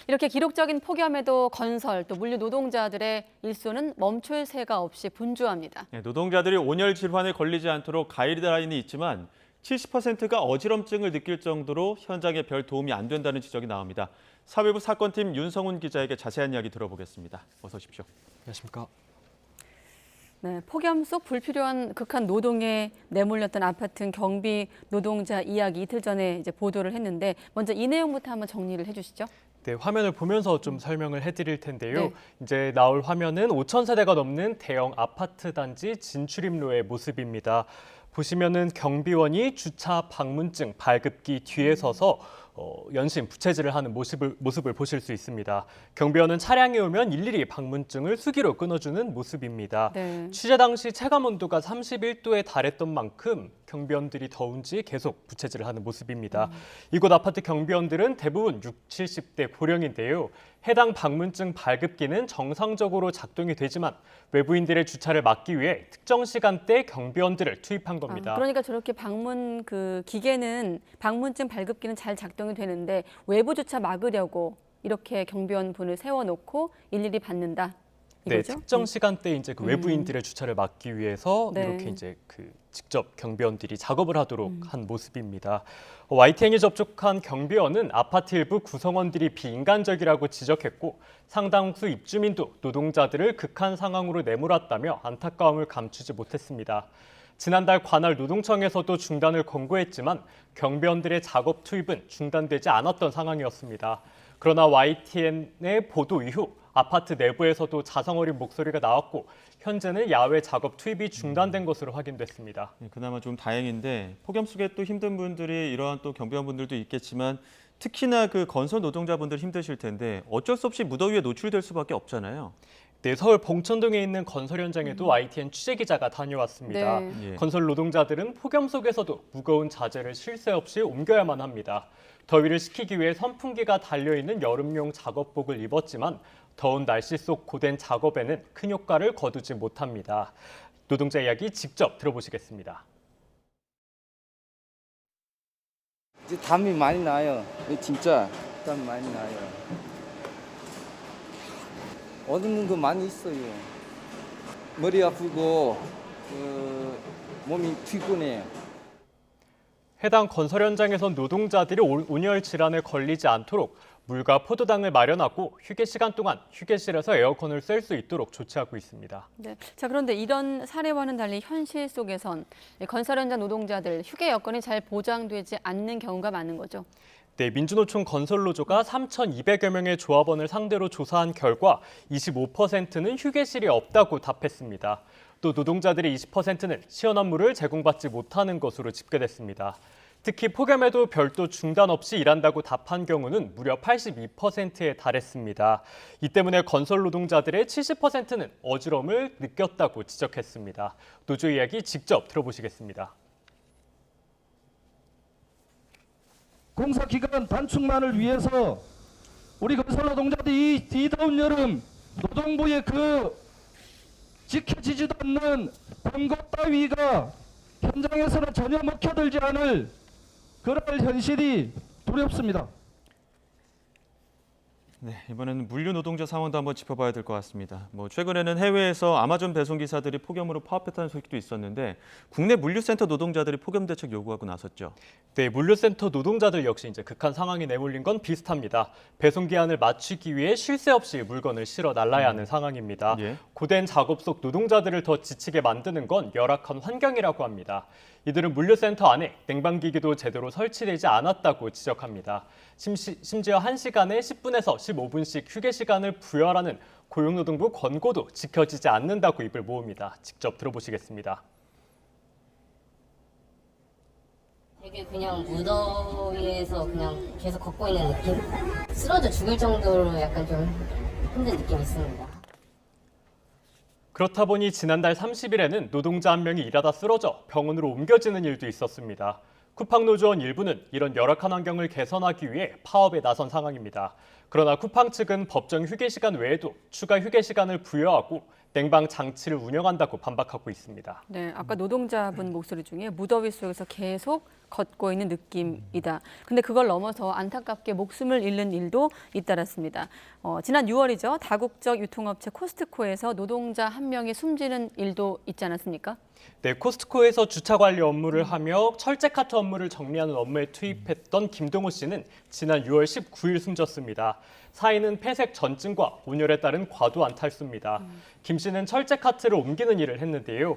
이렇게 기록적인 폭염에도 건설 또 물류 노동자들의 일손은 멈출 새가 없이 분주합니다. 노동자들이 온열 질환에 걸리지 않도록 가이드라인이 있지만 70%가 어지럼증을 느낄 정도로 현장에 별 도움이 안 된다는 지적이 나옵니다. 사회부 사건팀 윤성훈 기자에게 자세한 이야기 들어보겠습니다. 어서 오십시오. 안녕하십니까. 네, 폭염 속 불필요한 극한 노동에 내몰렸던 아파트 경비 노동자 이야기 이틀 전에 보도를 했는데 먼저 이 내용부터 한번 정리를 해주시죠. 네, 화면을 보면서 좀 설명을 해드릴 텐데요. 네. 이제 나올 화면은 5,000세대가 넘는 대형 아파트 단지 진출입로의 모습입니다. 보시면은 경비원이 주차 방문증 발급기 뒤에 서서 연신 부채질을 하는 모습을 보실 수 있습니다. 경비원은 차량이 오면 일일이 방문증을 수기로 끊어주는 모습입니다. 네. 취재 당시 체감 온도가 31도에 달했던 만큼 경비원들이 더운지 계속 부채질을 하는 모습입니다. 이곳 아파트 경비원들은 대부분 60, 70대 고령인데요. 해당 방문증 발급기는 정상적으로 작동이 되지만 외부인들의 주차를 막기 위해 특정 시간대 경비원들을 투입한 겁니다. 그러니까 저렇게 기계는 방문증 발급기는 잘 작동이 되는데 외부 주차 막으려고 이렇게 경비원 분을 세워놓고 일일이 받는다. 네, 이거죠? 특정 시간대에 이제 그 외부인들의 주차를 막기 위해서 네. 이렇게 이제 직접 경비원들이 작업을 하도록 한 모습입니다. YTN이 접촉한 경비원은 아파트 일부 구성원들이 비인간적이라고 지적했고 상당수 입주민도 노동자들을 극한 상황으로 내몰았다며 안타까움을 감추지 못했습니다. 지난달 관할 노동청에서도 중단을 권고했지만 경비원들의 작업 투입은 중단되지 않았던 상황이었습니다. 그러나 YTN의 보도 이후 아파트 내부에서도 자성 어린 목소리가 나왔고 현재는 야외 작업 투입이 중단된 것으로 확인됐습니다. 그나마 좀 다행인데 폭염 속에 또 힘든 분들이 이러한 또 경비원분들도 있겠지만 특히나 그 건설 노동자분들 힘드실 텐데 어쩔 수 없이 무더위에 노출될 수밖에 없잖아요. 네, 서울 봉천동에 있는 건설 현장에도 YTN 취재기자가 다녀왔습니다. 네. 건설 노동자들은 폭염 속에서도 무거운 자재를 쉴 새 없이 옮겨야만 합니다. 더위를 식히기 위해 선풍기가 달려있는 여름용 작업복을 입었지만 더운 날씨 속 고된 작업에는 큰 효과를 거두지 못합니다. 노동자 이야기 직접 들어보시겠습니다. 이제 땀이 많이 나요. 진짜 땀이 많이 나요. 얻는 거 많이 있어요. 머리 아프고 몸이 피곤해요. 해당 건설 현장에선 노동자들이 온열 질환에 걸리지 않도록 물과 포도당을 마련하고 휴게 시간 동안 휴게실에서 에어컨을 쐴 수 있도록 조치하고 있습니다. 네. 자, 그런데 이런 사례와는 달리 현실 속에선 건설 현장 노동자들 휴게 여건이 잘 보장되지 않는 경우가 많은 거죠. 네, 민주노총 건설노조가 3,200여 명의 조합원을 상대로 조사한 결과 25%는 휴게실이 없다고 답했습니다. 또 노동자들의 20%는 시원한 물을 제공받지 못하는 것으로 집계됐습니다. 특히 폭염에도 별도 중단 없이 일한다고 답한 경우는 무려 82%에 달했습니다. 이 때문에 건설 노동자들의 70%는 어지러움을 느꼈다고 지적했습니다. 노조 이야기 직접 들어보시겠습니다. 공사기간 단축만을 위해서 우리 건설 노동자들이 이 더운 여름 노동부의 지켜지지도 않는 공급 따위가 현장에서는 전혀 먹혀들지 않을 그럴 현실이 두렵습니다. 네, 이번에는 물류 노동자 상황도 한번 짚어봐야 될 것 같습니다. 최근에는 해외에서 아마존 배송 기사들이 폭염으로 파업했다는 소식도 있었는데 국내 물류센터 노동자들이 폭염 대책 요구하고 나섰죠. 네, 물류센터 노동자들 역시 이제 극한 상황이 내몰린 건 비슷합니다. 배송 기한을 맞추기 위해 쉴 새 없이 물건을 실어 날라야 하는 상황입니다. 예. 고된 작업 속 노동자들을 더 지치게 만드는 건 열악한 환경이라고 합니다. 이들은 물류센터 안에 냉방기기도 제대로 설치되지 않았다고 지적합니다. 심지어 1시간에 10분에서 15분씩 휴게 시간을 부여하라는 고용노동부 권고도 지켜지지 않는다고 입을 모읍니다. 직접 들어보시겠습니다. 되게 그냥 무더위에서 그냥 계속 걷고 있는 느낌? 쓰러져 죽을 정도로 약간 좀 힘든 느낌이 있습니다. 그렇다 보니 지난달 30일에는 노동자 한 명이 일하다 쓰러져 병원으로 옮겨지는 일도 있었습니다. 쿠팡노조원 일부는 이런 열악한 환경을 개선하기 위해 파업에 나선 상황입니다. 그러나 쿠팡 측은 법정 휴게 시간 외에도 추가 휴게 시간을 부여하고 냉방 장치를 운영한다고 반박하고 있습니다. 네, 아까 노동자분 목소리 중에 무더위 속에서 계속 걷고 있는 느낌이다. 근데 그걸 넘어서 안타깝게 목숨을 잃는 일도 잇따랐습니다. 지난 6월이죠. 다국적 유통업체 코스트코에서 노동자 한 명이 숨지는 일도 있지 않았습니까? 네, 코스트코에서 주차 관리 업무를 하며 철제 카트 업무를 정리하는 업무에 투입했던 김동호 씨는 지난 6월 19일 숨졌습니다. 사인은 폐색 전증과 온열에 따른 과도한 탈수입니다. 김 씨는 철제 카트를 옮기는 일을 했는데요.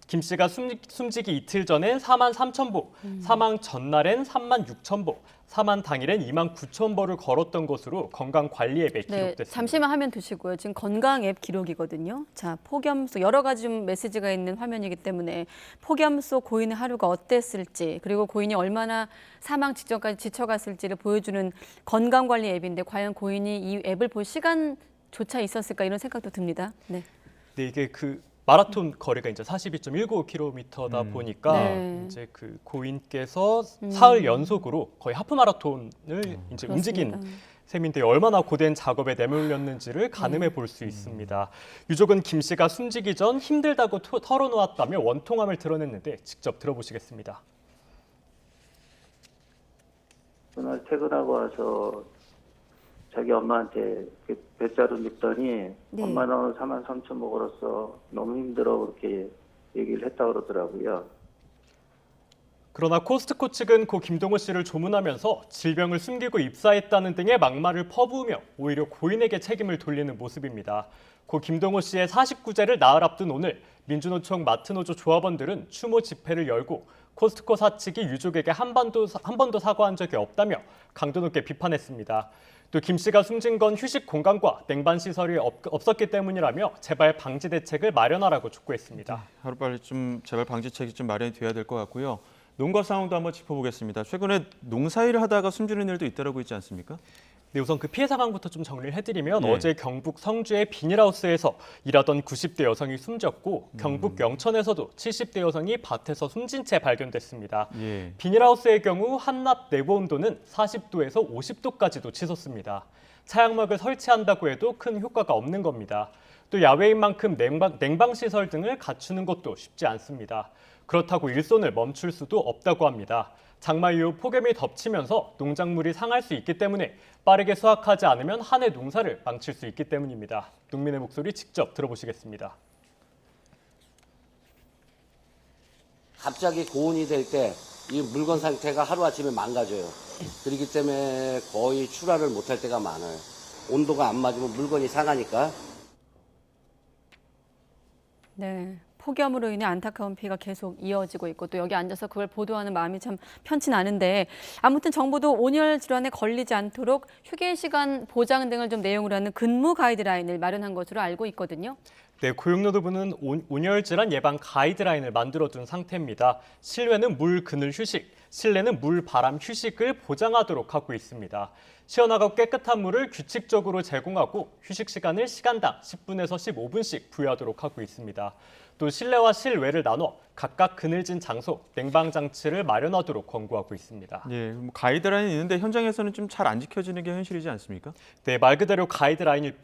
김 씨가 숨지기 이틀 전엔 43,000보, 사망 전날엔 36,000보, 사망 당일엔 29,000보를 걸었던 것으로 건강관리 앱에 기록됐습니다. 잠시만 화면 두시고요. 지금 건강 앱 기록이거든요. 자, 폭염 속 여러 가지 좀 메시지가 있는 화면이기 때문에 폭염 속 고인의 하루가 어땠을지 그리고 고인이 얼마나 사망 직전까지 지쳐갔을지를 보여주는 건강관리 앱인데 과연 고인이 이 앱을 볼 시간조차 있었을까 이런 생각도 듭니다. 네. 네, 이게 마라톤 거리가 이제 42.195km다 보니까 네. 이제 고인께서 사흘 연속으로 거의 하프 마라톤을 이제 움직인 셈인데 얼마나 고된 작업에 내몰렸는지를 가늠해 볼 수 있습니다. 유족은 김 씨가 숨지기 전 힘들다고 털어놓았다며 원통함을 드러냈는데 직접 들어보시겠습니다. 그날 퇴근하고 와서 자기 엄마한테 뱃자루 눕더니 엄마 너 43,000보 걸었어. 너무 힘들어 그렇게 얘기를 했다고 그러더라고요. 그러나 코스트코 측은 고 김동호 씨를 조문하면서 질병을 숨기고 입사했다는 등의 막말을 퍼부으며 오히려 고인에게 책임을 돌리는 모습입니다. 고 김동호 씨의 49제를 나흘 앞둔 오늘 민주노총 마트노조 조합원들은 추모 집회를 열고 코스트코 사측이 유족에게 한 번도 사과한 적이 없다며 강도 높게 비판했습니다. 또 김 씨가 숨진 건 휴식 공간과 냉방 시설이 없었기 때문이라며 재발 방지 대책을 마련하라고 촉구했습니다. 하루빨리 좀 재발 방지책이 좀 마련이 돼야 될 것 같고요. 농가 상황도 한번 짚어보겠습니다. 최근에 농사일을 하다가 숨지는 일도 잇따르고 있지 않습니까? 네, 우선 피해 상황부터 좀 정리를 해드리면 네. 어제 경북 성주의 비닐하우스에서 일하던 90대 여성이 숨졌고 경북 영천에서도 70대 여성이 밭에서 숨진 채 발견됐습니다. 예. 비닐하우스의 경우 한낮 내부 온도는 40도에서 50도까지도 치솟습니다. 차양막을 설치한다고 해도 큰 효과가 없는 겁니다. 또 야외인 만큼 냉방 시설 등을 갖추는 것도 쉽지 않습니다. 그렇다고 일손을 멈출 수도 없다고 합니다. 장마 이후 폭염이 덮치면서 농작물이 상할 수 있기 때문에 빠르게 수확하지 않으면 한 해 농사를 망칠 수 있기 때문입니다. 농민의 목소리 직접 들어보시겠습니다. 갑자기 고온이 될 때 이 물건 상태가 하루아침에 망가져요. 그렇기 때문에 거의 출하를 못할 때가 많아요. 온도가 안 맞으면 물건이 상하니까. 네. 폭염으로 인해 안타까운 피해가 계속 이어지고 있고 또 여기 앉아서 그걸 보도하는 마음이 참 편치 않은데 아무튼 정부도 온열 질환에 걸리지 않도록 휴게 시간 보장 등을 좀 내용으로 하는 근무 가이드라인을 마련한 것으로 알고 있거든요. 네, 고용노동부는 온열 질환 예방 가이드라인을 만들어둔 상태입니다. 실외는 물, 그늘 휴식, 실내는 물, 바람 휴식을 보장하도록 하고 있습니다. 시원하고 깨끗한 물을 규칙적으로 제공하고 휴식 시간을 시간당 10분에서 15분씩 부여하도록 하고 있습니다. 또 실내와 실외를 나눠 각각 그늘진 장소, 냉방 장치를 마련하도록 권고하고 있습니다. 예, 가이드라인이 있는데 현장에서는 좀 잘 안 지켜지는 게 현실이지 않습니까? 네, 말 그대로 가이드라인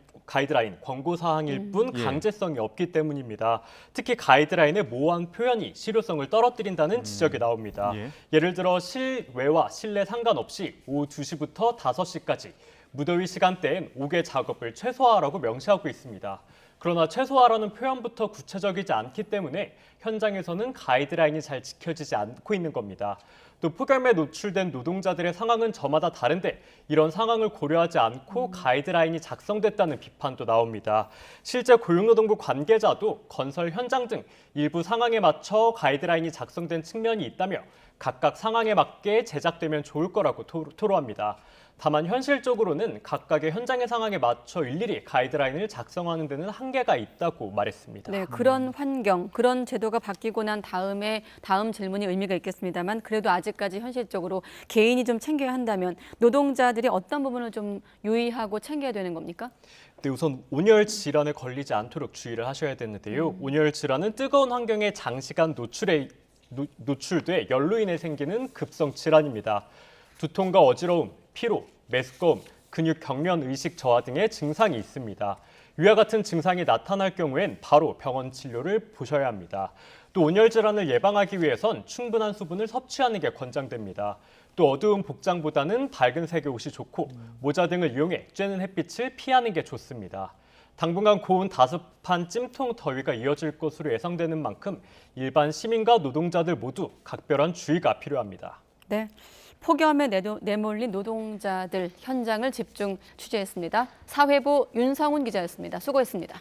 권고 사항일 뿐 예. 강제성이 없기 때문입니다. 특히 가이드라인의 모호한 표현이 실효성을 떨어뜨린다는 지적이 나옵니다. 예. 예를 들어 실외와 실내 상관없이 오후 2시부터 5시까지 무더위 시간대엔 옥외 작업을 최소화하라고 명시하고 있습니다. 그러나 최소화라는 표현부터 구체적이지 않기 때문에 현장에서는 가이드라인이 잘 지켜지지 않고 있는 겁니다. 또 폭염에 노출된 노동자들의 상황은 저마다 다른데 이런 상황을 고려하지 않고 가이드라인이 작성됐다는 비판도 나옵니다. 실제 고용노동부 관계자도 건설 현장 등 일부 상황에 맞춰 가이드라인이 작성된 측면이 있다며 각각 상황에 맞게 제작되면 좋을 거라고 토로합니다. 다만 현실적으로는 각각의 현장의 상황에 맞춰 일일이 가이드라인을 작성하는 데는 한계가 있다고 말했습니다. 네, 그런 환경, 그런 제도가 바뀌고 난 다음 질문이 의미가 있겠습니다만 그래도 아직까지 현실적으로 개인이 좀 챙겨야 한다면 노동자들이 어떤 부분을 좀 유의하고 챙겨야 되는 겁니까? 네, 우선 온열 질환에 걸리지 않도록 주의를 하셔야 되는데요. 온열 질환은 뜨거운 환경에 장시간 노출돼 열로 인해 생기는 급성 질환입니다. 두통과 어지러움, 피로, 메스꺼움, 근육 경련 의식 저하 등의 증상이 있습니다. 위와 같은 증상이 나타날 경우엔 바로 병원 치료를 보셔야 합니다. 또 온열 질환을 예방하기 위해선 충분한 수분을 섭취하는 게 권장됩니다. 또 어두운 복장보다는 밝은 색의 옷이 좋고 모자 등을 이용해 쬐는 햇빛을 피하는 게 좋습니다. 당분간 고온 다습한 찜통 더위가 이어질 것으로 예상되는 만큼 일반 시민과 노동자들 모두 각별한 주의가 필요합니다. 네. 폭염에 내몰린 노동자들 현장을 집중 취재했습니다. 사회부 윤성훈 기자였습니다. 수고했습니다.